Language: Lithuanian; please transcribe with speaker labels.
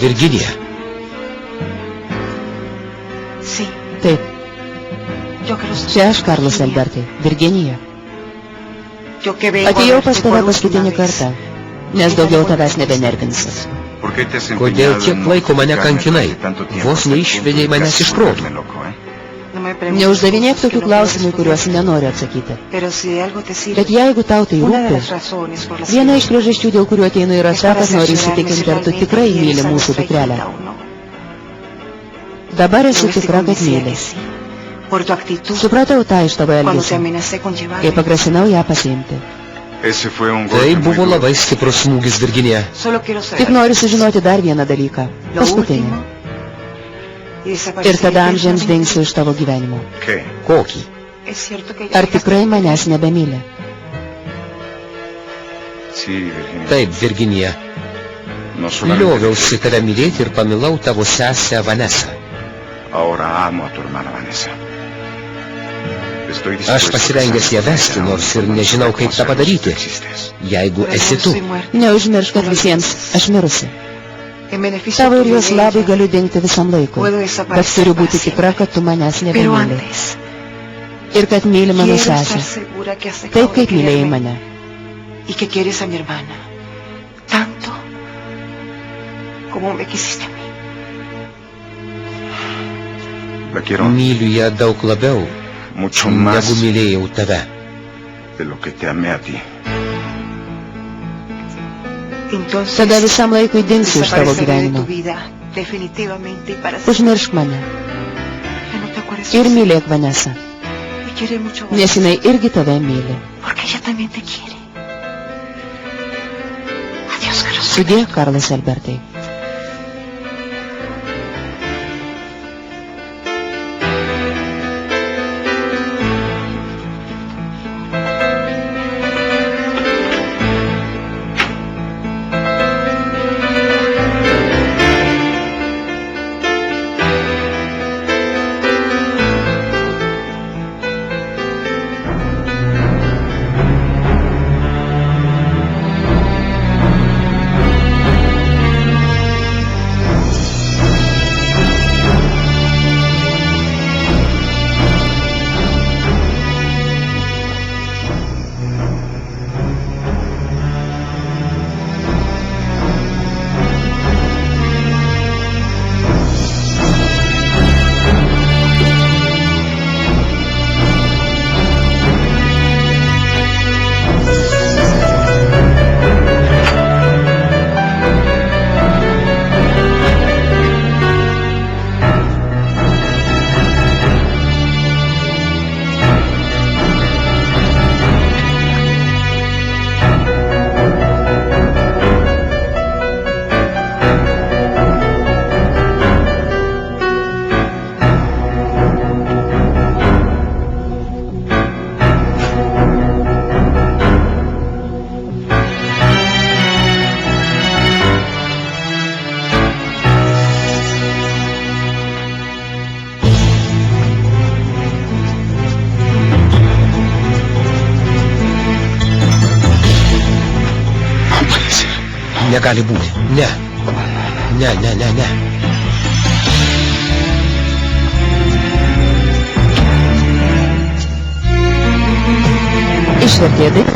Speaker 1: Virginija.
Speaker 2: Taip. Čia aš, Karlas Albertai, Virginija. Atėjau pas tave paskutinį kartą, nes daugiau tavęs nebenervinsiu.
Speaker 1: Kodėl tiek laiko mane kankinai? Vos neišvedei manęs iš proto.
Speaker 2: Neuždavinėk tokių klausimų, kuriuos nenoriu atsakyti. Bet jeigu tau tai rūpi, viena iš priežasčių, dėl kurių ateinu, yra ta, kad noriu įsitikinti, ar tu tikrai myli mūsų dukrelę. Dabar esu tikra, kad myli. Supratau tą iš tavo elgesio, kai pagrasinau ją pasiimti.
Speaker 1: Tai buvo labai stiprus smūgis, Virginija.
Speaker 2: Tik noriu sužinoti dar vieną dalyką. Paskutinį. Ir tada amžiams dingsiu iš tavo gyvenimo.
Speaker 1: Kokį?
Speaker 2: Ar tikrai manęs nebemyli?
Speaker 1: Taip, Virginija. Lioviausi tave mylėti ir pamilau tavo sesę Vanesą. Aš pasirengęs ją vesti, nors ir nežinau, kaip tą padaryti, jeigu esi tu.
Speaker 2: Neužmiršk, kad visiems aš mirusi. Tavo ir jos labai galiu dingti visam laikui, bet turiu būti tikra, kad tu manęs nebemyli. Ir kad myli mano sesę, taip kaip mylėjai mane.
Speaker 1: Myliu ją daug labiau, negu mylėjau tave.
Speaker 2: Tada visam laikui dingsiu iš tavo gyvenimo. Užmiršk mane. Ir mylėk Vanesą. Nes jinai irgi tave myli. Sudie, Karlas Albertai.
Speaker 1: Negali būti. Ne. Ne.
Speaker 2: Išvertė, taip?